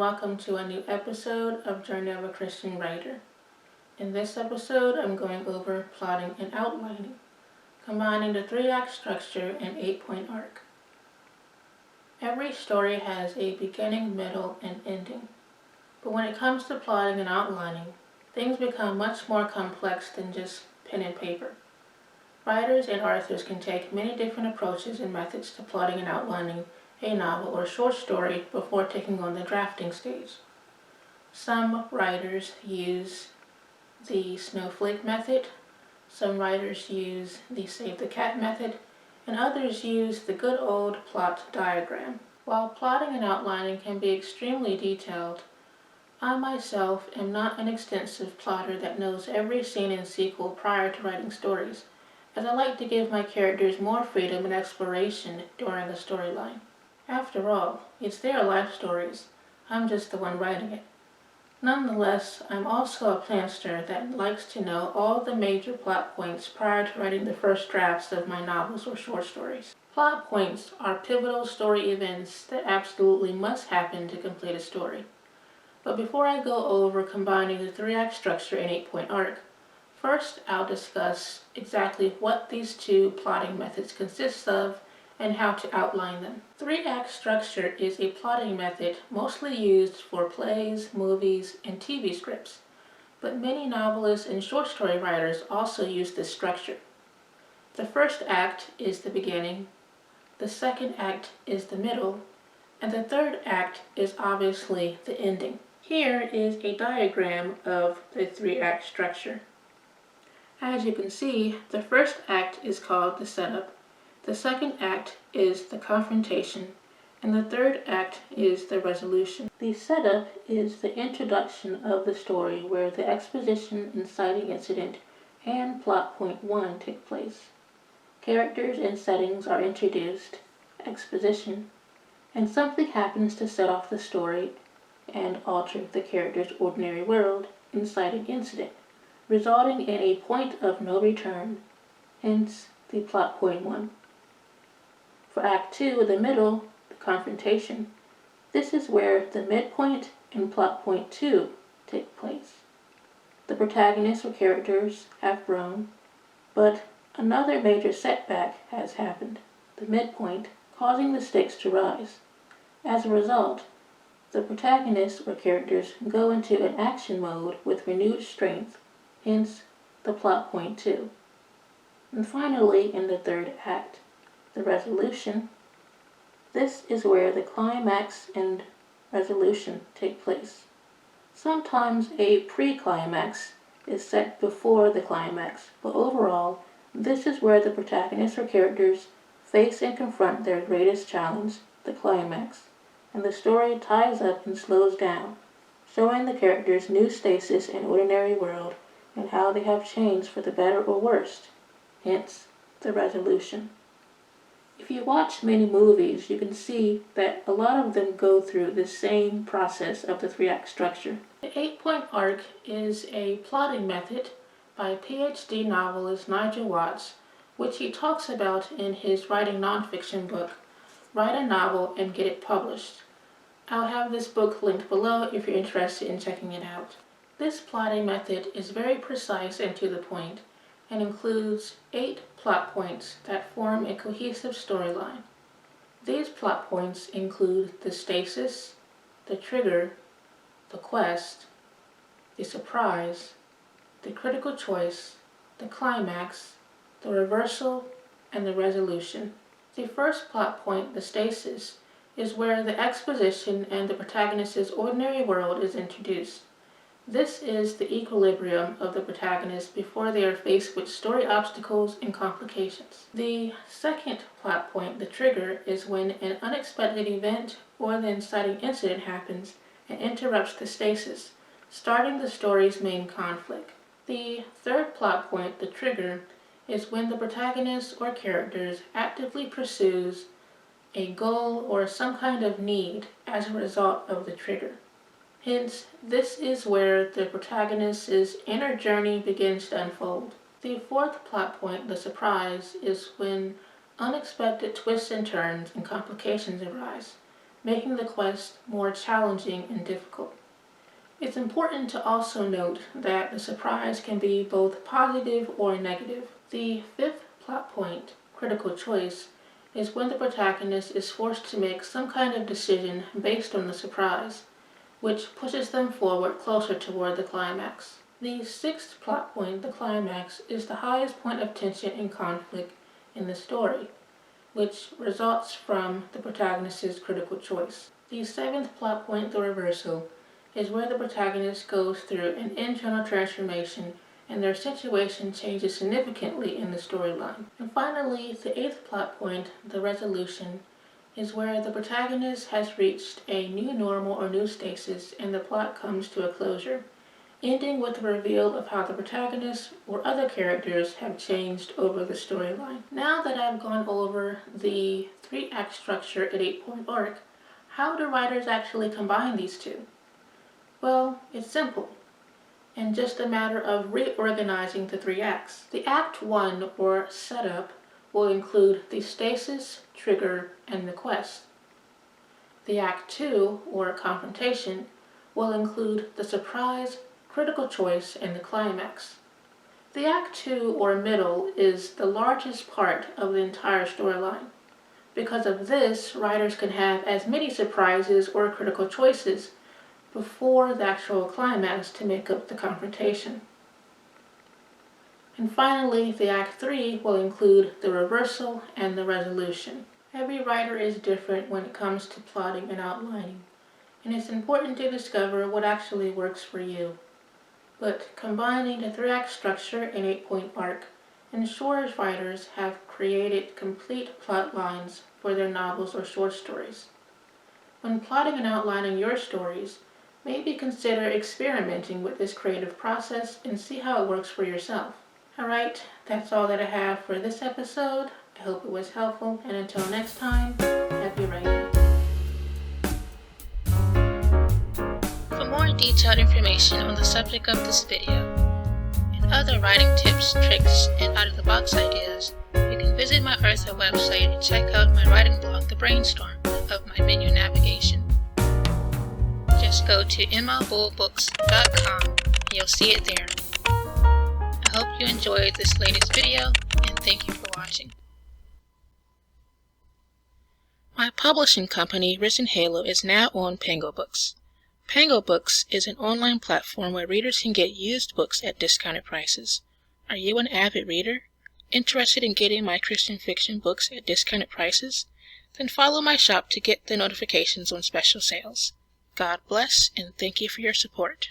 welcome to a new episode of Journey of a Christian Writer. In this episode, I'm going over plotting and outlining, combining the 3-act structure and 8-point arc. Every story has a beginning, middle, and ending, but when it comes to plotting and outlining, things become much more complex than just pen and paper. Writers and authors can take many different approaches and methods to plotting and outlining a novel or short story before taking on the drafting stage. Some writers use the snowflake method, some writers use the save the cat method, and others use the good old plot diagram. While plotting and outlining can be extremely detailed, I myself am not an extensive plotter that knows every scene and sequel prior to writing stories, as I like to give my characters more freedom and exploration during the storyline. After all, it's their life stories. I'm just the one writing it. Nonetheless, I'm also a planster that likes to know all the major plot points prior to writing the first drafts of my novels or short stories. Plot points are pivotal story events that absolutely must happen to complete a story. But before I go over combining the 3-act structure and 8-point arc, first I'll discuss exactly what these two plotting methods consist of and how to outline them. 3-act structure is a plotting method mostly used for plays, movies, and TV scripts, but many novelists and short story writers also use this structure. The first act is the beginning, the second act is the middle, and the third act is obviously the ending. Here is a diagram of the 3-act structure. As you can see, the first act is called the setup, the second act is the confrontation, and the third act is the resolution. The setup is the introduction of the story where the exposition, inciting incident, and plot point 1 take place. Characters and settings are introduced, exposition, and something happens to set off the story and alter the character's ordinary world, inciting incident, resulting in a point of no return, hence the plot point 1. For Act 2, the middle, the confrontation, this is where the midpoint and plot point 2 take place. The protagonists or characters have grown, but another major setback has happened, the midpoint, causing the stakes to rise. As a result, the protagonists or characters go into an action mode with renewed strength, hence the plot point 2. And finally, in the third act, the resolution, this is where the climax and resolution take place. Sometimes a pre-climax is set before the climax, but overall, this is where the protagonists or characters face and confront their greatest challenge, the climax, and the story ties up and slows down, showing the characters' new stasis in ordinary world and how they have changed for the better or worse, hence the resolution. If you watch many movies, you can see that a lot of them go through the same process of the 3-act structure. The 8-point arc is a plotting method by PhD novelist Nigel Watts, which he talks about in his writing nonfiction book, Write a Novel and Get It Published. I'll have this book linked below if you're interested in checking it out. This plotting method is very precise and to the point, and includes 8 plot points that form a cohesive storyline. These plot points include the stasis, the trigger, the quest, the surprise, the critical choice, the climax, the reversal, and the resolution. The first plot point, the stasis, is where the exposition and the protagonist's ordinary world is introduced. This is the equilibrium of the protagonist before they are faced with story obstacles and complications. The second plot point, the trigger, is when an unexpected event or the inciting incident happens and interrupts the stasis, starting the story's main conflict. The third plot point, the trigger, is when the protagonist or characters actively pursues a goal or some kind of need as a result of the trigger. Hence, this is where the protagonist's inner journey begins to unfold. The fourth plot point, the surprise, is when unexpected twists and turns and complications arise. making the quest more challenging and difficult. It's important to also note that the surprise can be both positive or negative. The fifth plot point, critical choice, is when the protagonist is forced to make some kind of decision based on the surprise, which pushes them forward closer toward the climax. The sixth plot point, the climax, is the highest point of tension and conflict in the story, which results from the protagonist's critical choice. The seventh plot point, the reversal, is where the protagonist goes through an internal transformation and their situation changes significantly in the storyline. And finally, the eighth plot point, the resolution, is where the protagonist has reached a new normal or new stasis and the plot comes to a closure, ending with the reveal of how the protagonist or other characters have changed over the storyline. Now that I've gone over the 3-act structure at 8-point arc, how do writers actually combine these two? Well, it's simple, and just a matter of reorganizing the 3 acts. The Act 1, or setup, will include the stasis, trigger, and the quest. The Act 2, or confrontation, will include the surprise, critical choice, and the climax. The Act 2, or middle, is the largest part of the entire storyline. Because of this, writers can have as many surprises or critical choices before the actual climax to make up the confrontation. And finally, the Act 3 will include the reversal and the resolution. Every writer is different when it comes to plotting and outlining, and it's important to discover what actually works for you. But combining the 3-act structure and 8-point arc ensures writers have created complete plot lines for their novels or short stories. When plotting and outlining your stories, maybe consider experimenting with this creative process and see how it works for yourself. Alright, that's all that I have for this episode. I hope it was helpful, and until next time, happy writing. For more detailed information on the subject of this video, and other writing tips, tricks, and out-of-the-box ideas, you can visit my Eartha website and check out my writing blog, The Brainstorm, of my menu navigation. Just go to emmabullbooks.com and you'll see it there. I hope you enjoyed this latest video, and thank you for watching. My publishing company, Risen Halo, is now on Pango Books. Pango Books is an online platform where readers can get used books at discounted prices. Are you an avid reader? Interested in getting my Christian fiction books at discounted prices? Then follow my shop to get the notifications on special sales. God bless, and thank you for your support.